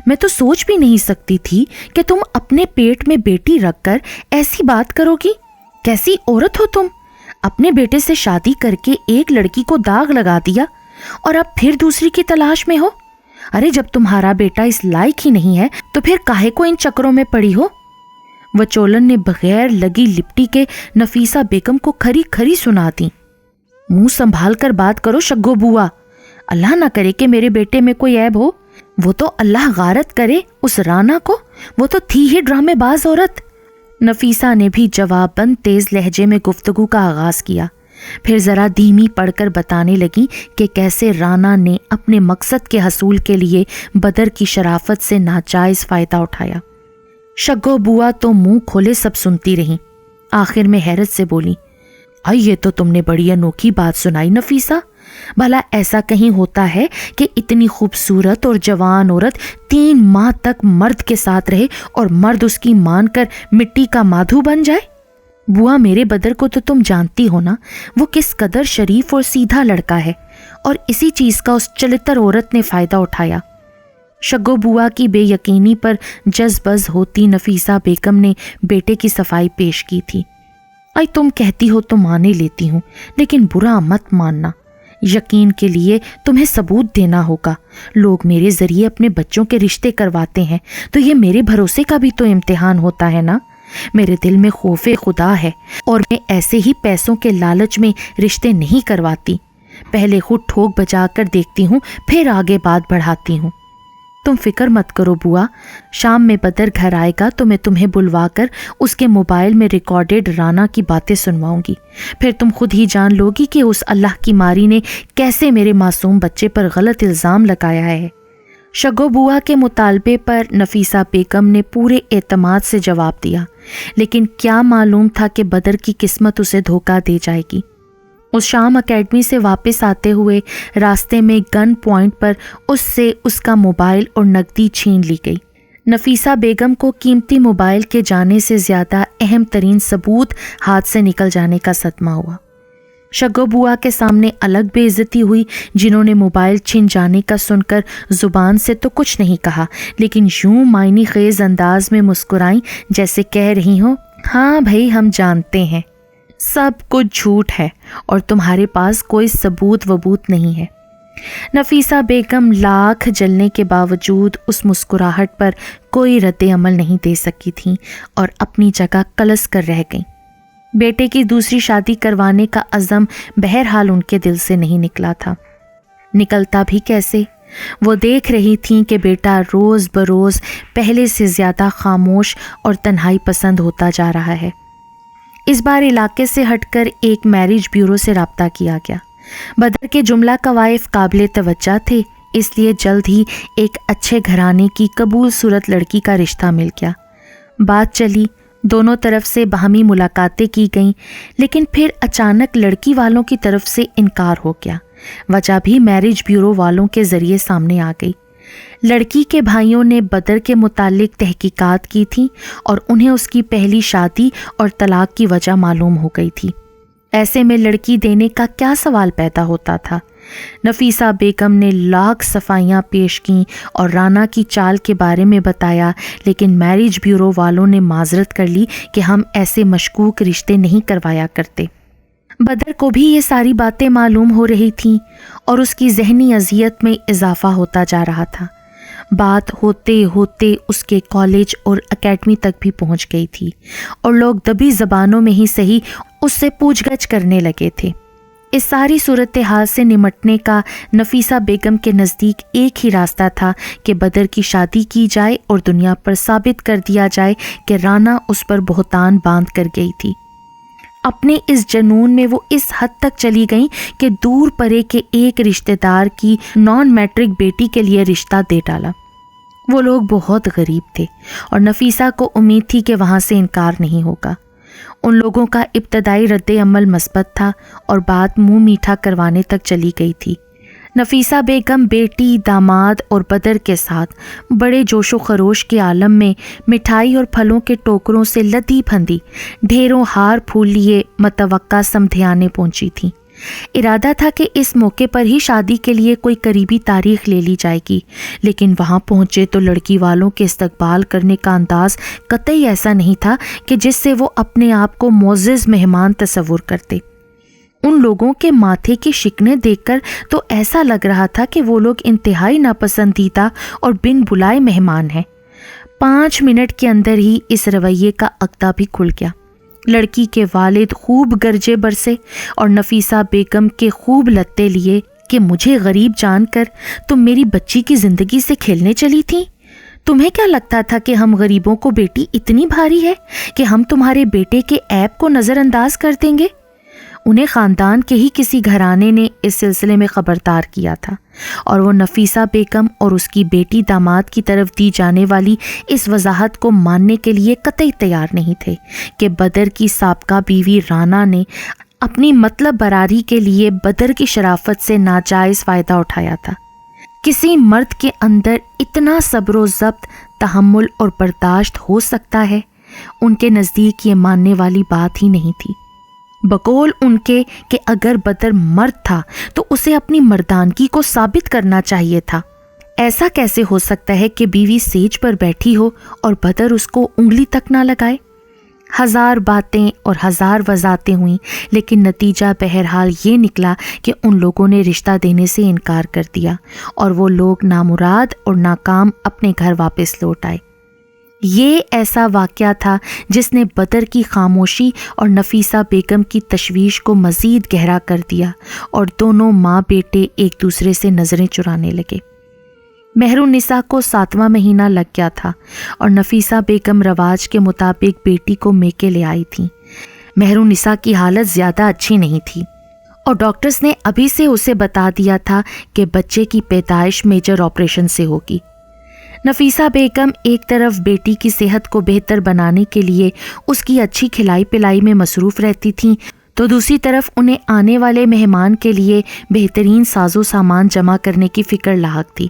میں تو سوچ بھی نہیں سکتی تھی کہ تم اپنے پیٹ میں بیٹی رکھ کر ایسی بات کرو گی۔ کیسی عورت ہو تم؟ اپنے بیٹے سے شادی کر کے ایک لڑکی کو داغ لگا دیا اور اب پھر دوسری کی تلاش میں ہو۔ ارے جب تمہارا بیٹا اس لائق ہی نہیں ہے تو پھر کاہے کو ان چکروں میں پڑی ہو؟ وچولن نے بغیر لگی لپٹی کے نفیسہ بیگم کو کھری کھری سنا دی۔ منہ سنبھال کر بات کرو شگو بوا، اللہ نہ کرے کہ میرے بیٹے میں کوئی عیب ہو۔ وہ تو اللہ غارت کرے اس رانا کو، وہ تو تھی ہی ڈرامے باز عورت۔ نفیسہ نے بھی جواب بند تیز لہجے میں گفتگو کا آغاز کیا، پھر ذرا دھیمی پڑھ کر بتانے لگی کہ کیسے رانا نے اپنے مقصد کے حصول کے لیے بدر کی شرافت سے ناجائز فائدہ اٹھایا۔ شگو بوا تو منہ کھولے سب سنتی رہیں، آخر میں حیرت سے بولی، یہ تو تم نے بڑی انوکھی بات سنائی نفیسہ۔ بھلا ایسا کہیں ہوتا ہے کہ اتنی خوبصورت اور جوان عورت 3 ماہ تک مرد کے ساتھ رہے اور مرد اس کی مان کر مٹی کا مادھو بن جائے؟ بوا میرے بدر کو تو تم جانتی ہو نا، وہ کس قدر شریف اور سیدھا لڑکا ہے، اور اسی چیز کا اس چلتر عورت نے فائدہ اٹھایا۔ شگو بوا کی بے یقینی پر جذبز ہوتی نفیسہ بیگم نے بیٹے کی صفائی پیش کی تھی۔ آئی تم کہتی ہو تو مانے لیتی ہوں، لیکن برا مت ماننا، یقین کے لیے تمہیں ثبوت دینا ہوگا۔ لوگ میرے ذریعے اپنے بچوں کے رشتے کرواتے ہیں تو یہ میرے بھروسے کا بھی تو امتحان ہوتا ہے نا۔ میرے دل میں خوف خدا ہے اور میں ایسے ہی پیسوں کے لالچ میں رشتے نہیں کرواتی، پہلے خود ٹھوک بجا کر دیکھتی ہوں، پھر آگے بات بڑھاتی ہوں۔ تم فکر مت کرو بوا، شام میں بدر گھر آئے گا تو میں تمہیں بلوا کر اس کے موبائل میں ریکارڈڈ رانا کی باتیں سنواؤں گی، پھر تم خود ہی جان لوگی کہ اس اللہ کی ماری نے کیسے میرے معصوم بچے پر غلط الزام لگایا ہے۔ شگو بوا کے مطالبے پر نفیسہ بیگم نے پورے اعتماد سے جواب دیا، لیکن کیا معلوم تھا کہ بدر کی قسمت اسے دھوکہ دے جائے گی۔ اس شام اکیڈمی سے واپس آتے ہوئے راستے میں گن پوائنٹ پر اس سے اس کا موبائل اور نقدی چھین لی گئی۔ نفیسہ بیگم کو قیمتی موبائل کے جانے سے زیادہ اہم ترین ثبوت ہاتھ سے نکل جانے کا صدمہ ہوا۔ شگو بوا کے سامنے الگ بے عزتی ہوئی، جنہوں نے موبائل چھن جانے کا سن کر زبان سے تو کچھ نہیں کہا، لیکن یوں معنی خیز انداز میں مسکرائیں جیسے کہہ رہی ہوں، ہاں بھائی ہم جانتے ہیں سب کچھ جھوٹ ہے اور تمہارے پاس کوئی ثبوت وبوت نہیں ہے۔ نفیسہ بیگم لاکھ جلنے کے باوجود اس مسکراہٹ پر کوئی رد عمل نہیں دے سکی تھیں اور اپنی جگہ کلس کر رہ گئیں۔ بیٹے کی دوسری شادی کروانے کا عزم بہرحال ان کے دل سے نہیں نکلا تھا۔ نکلتا بھی کیسے؟ وہ دیکھ رہی تھیں کہ بیٹا روز بروز پہلے سے زیادہ خاموش اور تنہائی پسند ہوتا جا رہا ہے۔ اس بار علاقے سے ہٹ کر ایک میرج بیورو سے رابطہ کیا گیا۔ بدر کے جملہ قوائف قابل توجہ تھے، اس لیے جلد ہی ایک اچھے گھرانے کی قبول صورت لڑکی کا رشتہ مل گیا۔ بات چلی، دونوں طرف سے باہمی ملاقاتیں کی گئیں، لیکن پھر اچانک لڑکی والوں کی طرف سے انکار ہو گیا۔ وجہ بھی میرج بیورو والوں کے ذریعے سامنے آ گئی۔ لڑکی کے بھائیوں نے بدر کے متعلق تحقیقات کی تھیں اور انہیں اس کی پہلی شادی اور طلاق کی وجہ معلوم ہو گئی تھی۔ ایسے میں لڑکی دینے کا کیا سوال پیدا ہوتا تھا؟ نفیسہ بیگم نے لاکھ صفائیاں پیش کیں اور رانا کی چال کے بارے میں بتایا، لیکن میرج بیورو والوں نے معذرت کر لی کہ ہم ایسے مشکوک رشتے نہیں کروایا کرتے۔ بدر کو بھی یہ ساری باتیں معلوم ہو رہی تھیں اور اس کی ذہنی اذیت میں اضافہ ہوتا جا رہا تھا۔ بات ہوتے ہوتے اس کے کالج اور اکیڈمی تک بھی پہنچ گئی تھی اور لوگ دبی زبانوں میں ہی صحیح اس سے پوچھ گچھ کرنے لگے تھے۔ اس ساری صورتحال سے نمٹنے کا نفیسہ بیگم کے نزدیک ایک ہی راستہ تھا کہ بدر کی شادی کی جائے اور دنیا پر ثابت کر دیا جائے کہ رانا اس پر بہتان باندھ کر گئی تھی۔ اپنے اس جنون میں وہ اس حد تک چلی گئیں کہ دور پرے کے ایک رشتہ دار کی نان میٹرک بیٹی کے لیے رشتہ دے ڈالا۔ وہ لوگ بہت غریب تھے اور نفیسہ کو امید تھی کہ وہاں سے انکار نہیں ہوگا۔ ان لوگوں کا ابتدائی رد عمل مثبت تھا اور بات منہ میٹھا کروانے تک چلی گئی تھی۔ نفیسہ بیگم بیٹی، داماد اور بدر کے ساتھ بڑے جوش و خروش کے عالم میں مٹھائی اور پھلوں کے ٹوکروں سے لدی پھندی ڈھیروں ہار پھول لیے متوقع سمدھیانے پہنچی تھیں۔ ارادہ تھا کہ اس موقع پر ہی شادی کے لیے کوئی قریبی تاریخ لے لی جائے گی، لیکن وہاں پہنچے تو لڑکی والوں کے استقبال کرنے کا انداز قطعی ایسا نہیں تھا کہ جس سے وہ اپنے آپ کو معزز مہمان تصور کرتے۔ ان لوگوں کے ماتھے کی شکنیں دیکھ کر تو ایسا لگ رہا تھا کہ وہ لوگ انتہائی ناپسندیدہ اور بن بلائے مہمان ہیں۔ 5 منٹ کے اندر ہی اس رویے کا عقدہ بھی کھل گیا۔ لڑکی کے والد خوب گرجے برسے اور نفیسہ بیگم کے خوب لتے لیے کہ مجھے غریب جان کر تم میری بچی کی زندگی سے کھیلنے چلی تھی۔ تمہیں کیا لگتا تھا کہ ہم غریبوں کو بیٹی اتنی بھاری ہے کہ ہم تمہارے بیٹے کے عیب کو نظر انداز کر دیں گے؟ انہیں خاندان کے ہی کسی گھرانے نے اس سلسلے میں خبردار کیا تھا اور وہ نفیسہ بیگم اور اس کی بیٹی داماد کی طرف دی جانے والی اس وضاحت کو ماننے کے لیے قطعی تیار نہیں تھے کہ بدر کی سابقہ بیوی رانا نے اپنی مطلب براری کے لیے بدر کی شرافت سے ناجائز فائدہ اٹھایا تھا۔ کسی مرد کے اندر اتنا صبر و ضبط، تحمل اور برداشت ہو سکتا ہے ان کے نزدیک یہ ماننے والی بات ہی نہیں تھی۔ بقول ان کے کہ اگر بدر مرد تھا تو اسے اپنی مردانگی کو ثابت کرنا چاہیے تھا۔ ایسا کیسے ہو سکتا ہے کہ بیوی سیج پر بیٹھی ہو اور بدر اس کو انگلی تک نہ لگائے؟ ہزار باتیں اور ہزار وضاحتیں ہوئیں، لیکن نتیجہ بہرحال یہ نکلا کہ ان لوگوں نے رشتہ دینے سے انکار کر دیا اور وہ لوگ نامراد اور ناکام اپنے گھر واپس لوٹ آئے۔ یہ ایسا واقعہ تھا جس نے بدر کی خاموشی اور نفیسہ بیگم کی تشویش کو مزید گہرا کر دیا، اور دونوں ماں بیٹے ایک دوسرے سے نظریں چرانے لگے۔ مہر النساء کو 7واں مہینہ لگ گیا تھا اور نفیسہ بیگم رواج کے مطابق بیٹی کو میکے لے آئی تھیں۔ مہر النساء کی حالت زیادہ اچھی نہیں تھی اور ڈاکٹرز نے ابھی سے اسے بتا دیا تھا کہ بچے کی پیدائش میجر آپریشن سے ہوگی۔ نفیسہ بیگم ایک طرف بیٹی کی صحت کو بہتر بنانے کے لیے اس کی اچھی کھلائی پلائی میں مصروف رہتی تھیں، تو دوسری طرف انہیں آنے والے مہمان کے لیے بہترین ساز و سامان جمع کرنے کی فکر لاحق تھی۔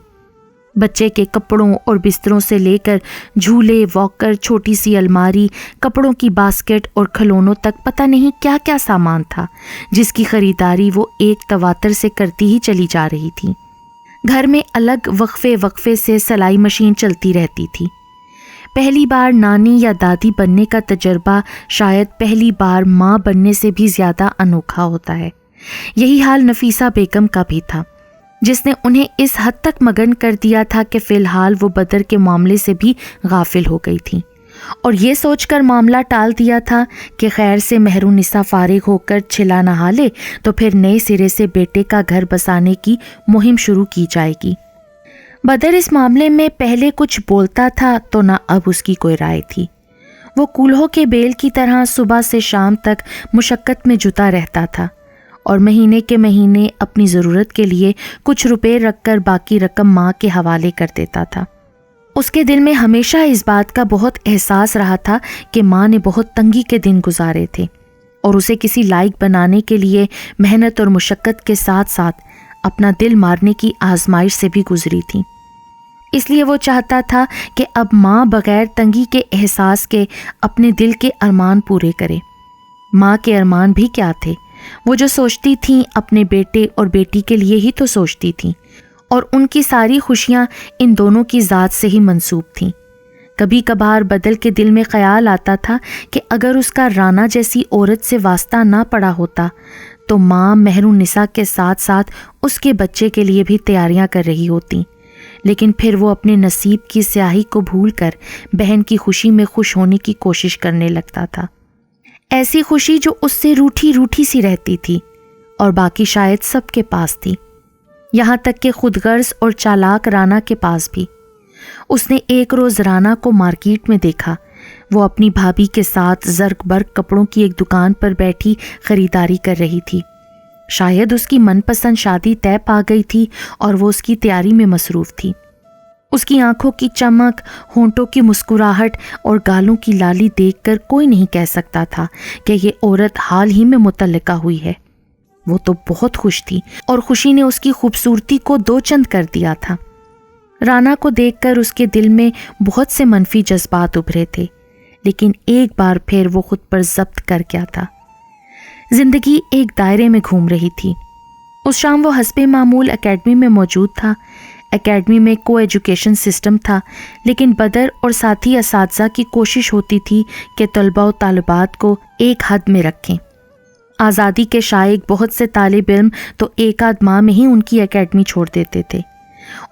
بچے کے کپڑوں اور بستروں سے لے کر جھولے، واکر، چھوٹی سی الماری، کپڑوں کی باسکٹ اور کھلونوں تک پتہ نہیں کیا کیا سامان تھا جس کی خریداری وہ ایک تواتر سے کرتی ہی چلی جا رہی تھی۔ گھر میں الگ وقفے سے سلائی مشین چلتی رہتی تھی۔ پہلی بار نانی یا دادی بننے کا تجربہ شاید پہلی بار ماں بننے سے بھی زیادہ انوکھا ہوتا ہے۔ یہی حال نفیسہ بیگم کا بھی تھا، جس نے انہیں اس حد تک مگن کر دیا تھا کہ فی الحال وہ بدر کے معاملے سے بھی غافل ہو گئی تھیں، اور یہ سوچ کر معاملہ ٹال دیا تھا کہ خیر سے مہر النساء فارغ ہو کر چھلا نہا لے تو پھر نئے سرے سے بیٹے کا گھر بسانے کی مہم شروع کی جائے گی۔ بدر اس معاملے میں پہلے کچھ بولتا تھا تو نہ اب اس کی کوئی رائے تھی۔ وہ کولہوں کے بیل کی طرح صبح سے شام تک مشقت میں جتا رہتا تھا اور مہینے کے مہینے اپنی ضرورت کے لیے کچھ روپے رکھ کر باقی رقم ماں کے حوالے کر دیتا تھا۔ اس کے دل میں ہمیشہ اس بات کا بہت احساس رہا تھا کہ ماں نے بہت تنگی کے دن گزارے تھے اور اسے کسی لائق بنانے کے لیے محنت اور مشقت کے ساتھ ساتھ اپنا دل مارنے کی آزمائش سے بھی گزری تھی۔ اس لیے وہ چاہتا تھا کہ اب ماں بغیر تنگی کے احساس کے اپنے دل کے ارمان پورے کرے۔ ماں کے ارمان بھی کیا تھے؟ وہ جو سوچتی تھیں اپنے بیٹے اور بیٹی کے لیے ہی تو سوچتی تھیں، اور ان کی ساری خوشیاں ان دونوں کی ذات سے ہی منسوب تھیں۔ کبھی کبھار بدل کے دل میں خیال آتا تھا کہ اگر اس کا رانا جیسی عورت سے واسطہ نہ پڑا ہوتا تو ماں مہر النساء کے ساتھ ساتھ اس کے بچے کے لیے بھی تیاریاں کر رہی ہوتی، لیکن پھر وہ اپنے نصیب کی سیاہی کو بھول کر بہن کی خوشی میں خوش ہونے کی کوشش کرنے لگتا تھا، ایسی خوشی جو اس سے روٹھی روٹھی سی رہتی تھی اور باقی شاید سب کے پاس تھی، یہاں تک کہ خود غرض اور چالاک رانا کے پاس بھی۔ اس نے ایک روز رانا کو مارکیٹ میں دیکھا، وہ اپنی بھابھی کے ساتھ زرق برق کپڑوں کی ایک دکان پر بیٹھی خریداری کر رہی تھی۔ شاید اس کی من پسند شادی طے پا گئی تھی اور وہ اس کی تیاری میں مصروف تھی۔ اس کی آنکھوں کی چمک، ہونٹوں کی مسکراہٹ اور گالوں کی لالی دیکھ کر کوئی نہیں کہہ سکتا تھا کہ یہ عورت حال ہی میں متعلقہ ہوئی ہے۔ وہ تو بہت خوش تھی اور خوشی نے اس کی خوبصورتی کو دو چند کر دیا تھا۔ رانا کو دیکھ کر اس کے دل میں بہت سے منفی جذبات ابھرے تھے، لیکن ایک بار پھر وہ خود پر ضبط کر گیا تھا۔ زندگی ایک دائرے میں گھوم رہی تھی۔ اس شام وہ حسب معمول اکیڈمی میں موجود تھا۔ اکیڈمی میں کو ایجوکیشن سسٹم تھا، لیکن بدر اور ساتھی اساتذہ کی کوشش ہوتی تھی کہ طلباء و طالبات کو ایک حد میں رکھیں۔ آزادی کے شائق بہت سے طالب علم تو ایک آدھ ماہ میں ہی ان کی اکیڈمی چھوڑ دیتے تھے۔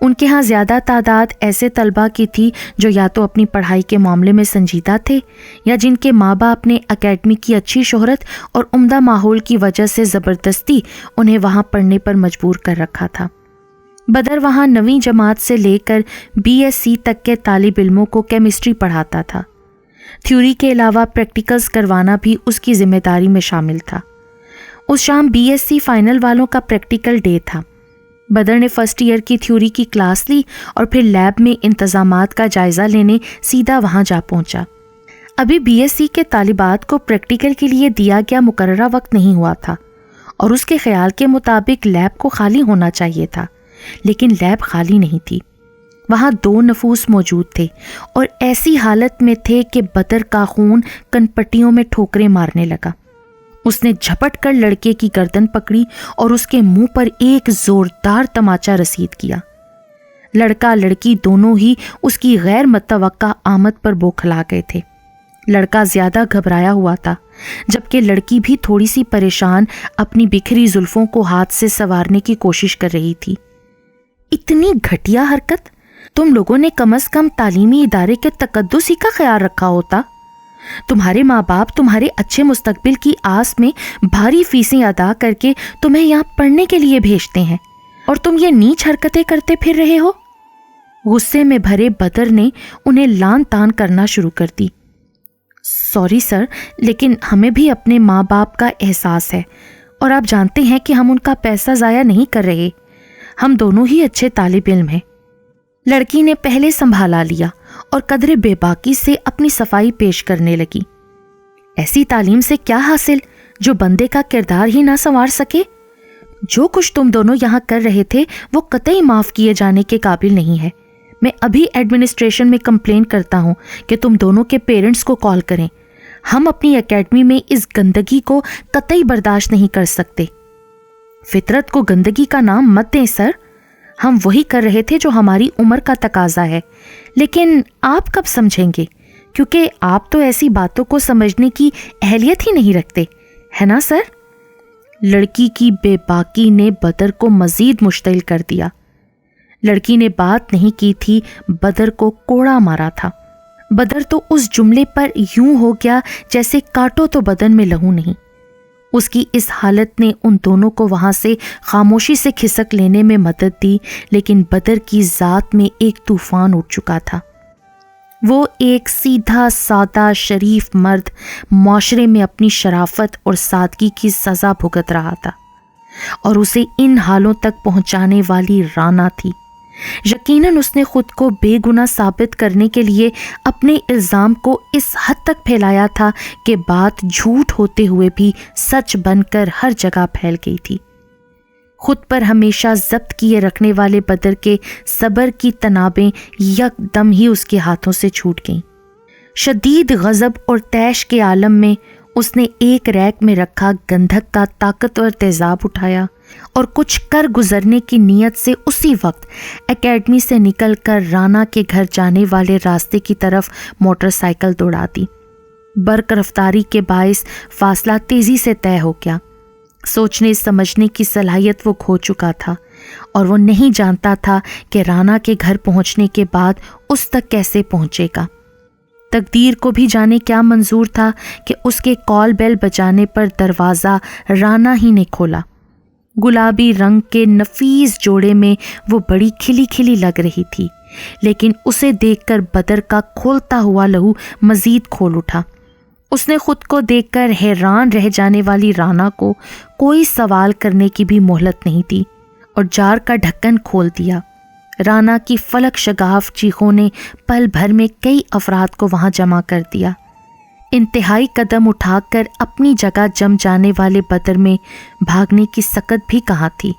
ان کے ہاں زیادہ تعداد ایسے طلباء کی تھی جو یا تو اپنی پڑھائی کے معاملے میں سنجیدہ تھے یا جن کے ماں باپ نے اکیڈمی کی اچھی شہرت اور عمدہ ماحول کی وجہ سے زبردستی انہیں وہاں پڑھنے پر مجبور کر رکھا تھا۔ بدر وہاں 9ویں جماعت سے لے کر BSc تک کے طالب علموں کو کیمسٹری پڑھاتا تھا۔ تھیوری کے علاوہ پریکٹیکلز کروانا بھی اس کی ذمہ داری میں شامل تھا۔ اس شام BSc فائنل والوں کا پریکٹیکل ڈے تھا۔ بدر نے فرسٹ ایئر کی تھیوری کی کلاس لی اور پھر لیب میں انتظامات کا جائزہ لینے سیدھا وہاں جا پہنچا۔ ابھی BSc کے طالبات کو پریکٹیکل کے لیے دیا گیا مقررہ وقت نہیں ہوا تھا اور اس کے خیال کے مطابق لیب کو خالی ہونا چاہیے تھا، لیکن لیب خالی نہیں تھی۔ وہاں 2 نفوس موجود تھے اور ایسی حالت میں تھے کہ بدر کا خون کنپٹیوں میں ٹھوکریں مارنے لگا۔ اس نے جھپٹ کر لڑکے کی گردن پکڑی اور اس کے منہ پر ایک زوردار تماچا رسید کیا۔ لڑکا لڑکی دونوں ہی اس کی غیر متوقع آمد پر بوکھلا گئے تھے۔ لڑکا زیادہ گھبرایا ہوا تھا، جبکہ لڑکی بھی تھوڑی سی پریشان اپنی بکھری زلفوں کو ہاتھ سے سنوارنے کی کوشش کر رہی تھی۔ اتنی گھٹیا حرکت! تم لوگوں نے کم از کم تعلیمی ادارے کے تقدس ہی کا خیال رکھا ہوتا۔ تمہارے ماں باپ تمہارے اچھے مستقبل کی آس میں بھاری فیسیں ادا کر کے تمہیں یہاں پڑھنے کے لیے بھیجتے ہیں، اور تم یہ نیچ حرکتیں کرتے پھر رہے ہو۔ غصے میں بھرے بدر نے انہیں لان تان کرنا شروع کر دی۔ سوری سر، لیکن ہمیں بھی اپنے ماں باپ کا احساس ہے، اور آپ جانتے ہیں کہ ہم ان کا پیسہ ضائع نہیں کر رہے۔ ہم دونوں ہی اچھے طالب علم ہیں۔ لڑکی نے پہلے سنبھالا لیا اور قدرے بے باکی سے اپنی صفائی پیش کرنے لگی۔ ایسی تعلیم سے کیا حاصل جو بندے کا کردار ہی نہ سنوار سکے؟ جو کچھ تم دونوں یہاں کر رہے تھے وہ قطعی معاف کیے جانے کے قابل نہیں ہے۔ میں ابھی ایڈمنسٹریشن میں کمپلین کرتا ہوں کہ تم دونوں کے پیرنٹس کو کال کریں۔ ہم اپنی اکیڈمی میں اس گندگی کو قطعی برداشت نہیں کر سکتے۔ فطرت کو گندگی کا نام مت دیں سر۔ ہم وہی کر رہے تھے جو ہماری عمر کا تقاضا ہے، لیکن آپ کب سمجھیں گے؟ کیونکہ آپ تو ایسی باتوں کو سمجھنے کی اہلیت ہی نہیں رکھتے، ہے نا سر؟ لڑکی کی بے باکی نے بدر کو مزید مشتعل کر دیا۔ لڑکی نے بات نہیں کی تھی، بدر کو کوڑا مارا تھا۔ بدر تو اس جملے پر یوں ہو گیا جیسے کاٹو تو بدن میں لہو نہیں۔ اس کی اس حالت نے ان دونوں کو وہاں سے خاموشی سے کھسک لینے میں مدد دی، لیکن بدر کی ذات میں ایک طوفان اٹھ چکا تھا۔ وہ ایک سیدھا سادہ شریف مرد معاشرے میں اپنی شرافت اور سادگی کی سزا بھگت رہا تھا، اور اسے ان حالوں تک پہنچانے والی رانا تھی۔ یقیناً اس نے خود کو بے گناہ ثابت کرنے کے لیے اپنے الزام کو اس حد تک پھیلایا تھا کہ بات جھوٹ ہوتے ہوئے بھی سچ بن کر ہر جگہ پھیل گئی تھی۔ خود پر ہمیشہ ضبط کیے رکھنے والے بدر کے صبر کی تنابیں یک دم ہی اس کے ہاتھوں سے چھوٹ گئیں۔ شدید غضب اور طیش کے عالم میں اس نے ایک ریک میں رکھا گندھک کا طاقتور تیزاب اٹھایا اور کچھ کر گزرنے کی نیت سے اسی وقت اکیڈمی سے نکل کر رانا کے گھر جانے والے راستے کی طرف موٹر سائیکل دوڑا دی۔ برق رفتاری کے باعث فاصلہ تیزی سے طے ہو گیا۔ سوچنے سمجھنے کی صلاحیت وہ کھو چکا تھا، اور وہ نہیں جانتا تھا کہ رانا کے گھر پہنچنے کے بعد اس تک کیسے پہنچے گا۔ تقدیر کو بھی جانے کیا منظور تھا کہ اس کے کال بیل بجانے پر دروازہ رانا ہی نے کھولا۔ گلابی رنگ کے نفیس جوڑے میں وہ بڑی کھلی کھلی لگ رہی تھی، لیکن اسے دیکھ کر بدر کا کھولتا ہوا لہو مزید کھول اٹھا۔ اس نے خود کو دیکھ کر حیران رہ جانے والی رانا کو کوئی سوال کرنے کی بھی مہلت نہیں دی اور جار کا ڈھکن کھول دیا۔ رانا کی فلک شگاف چیخوں نے پل بھر میں کئی افراد کو وہاں جمع کر دیا۔ انتہائی قدم اٹھا کر اپنی جگہ جم جانے والے بدر میں بھاگنے کی سکت بھی کہاں تھی۔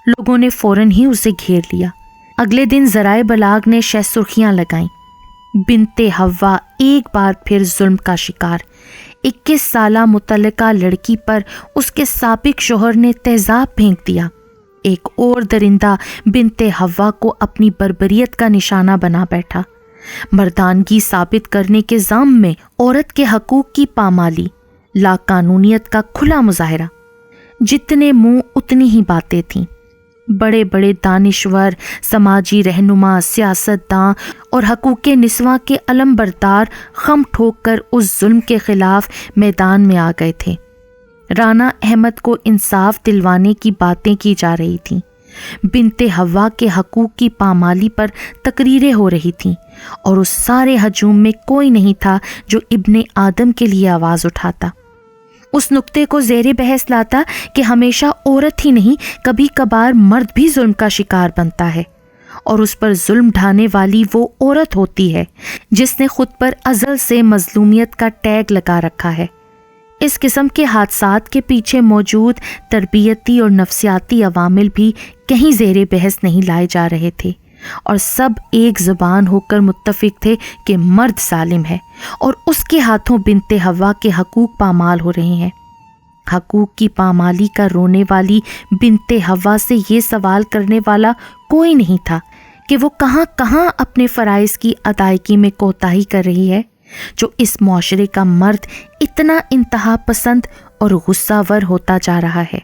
لوگوں نے فوراً ہی اسے گھیر لیا۔ اگلے دن ذرائع بلاغ نے شہ سرخیاں لگائیں۔ بنت حوا ایک بار پھر ظلم کا شکار۔ 21 سالہ مطلقہ لڑکی پر اس کے سابق شوہر نے تیزاب پھینک دیا۔ ایک اور درندہ بنت حوا کو اپنی بربریت کا نشانہ بنا بیٹھا۔ مردانگی ثابت کرنے کے ذم میں عورت کے حقوق کی پامالی، لا قانونیت کا کھلا مظاہرہ۔ جتنے منہ اتنی ہی باتیں تھیں۔ بڑے بڑے دانشور، سماجی رہنما، سیاستداں اور حقوق نسواں کے علم بردار خم ٹھوک کر اس ظلم کے خلاف میدان میں آ گئے تھے۔ رانا احمد کو انصاف دلوانے کی باتیں کی جا رہی تھیں۔ بنت حوا کے حقوق کی پامالی پر تقریریں ہو رہی تھیں، اور اس سارے ہجوم میں کوئی نہیں تھا جو ابن آدم کے لیے آواز اٹھاتا، اس نقطے کو زیر بحث لاتا کہ ہمیشہ عورت ہی نہیں، کبھی کبھار مرد بھی ظلم کا شکار بنتا ہے، اور اس پر ظلم ڈھانے والی وہ عورت ہوتی ہے جس نے خود پر ازل سے مظلومیت کا ٹیگ لگا رکھا ہے۔ اس قسم کے حادثات کے پیچھے موجود تربیتی اور نفسیاتی عوامل بھی کہیں زیر بحث نہیں لائے جا رہے تھے، اور سب ایک زبان ہو کر متفق تھے کہ مرد ظالم ہے اور اس کے ہاتھوں بنت حوا کے حقوق پامال ہو رہے ہیں۔ حقوق کی پامالی کا رونے والی بنت حوا سے یہ سوال کرنے والا کوئی نہیں تھا کہ وہ کہاں کہاں اپنے فرائض کی ادائیگی میں کوتاہی کر رہی ہے، جو اس معاشرے کا مرد اتنا انتہا پسند اور غصہ ور ہوتا جا رہا ہے۔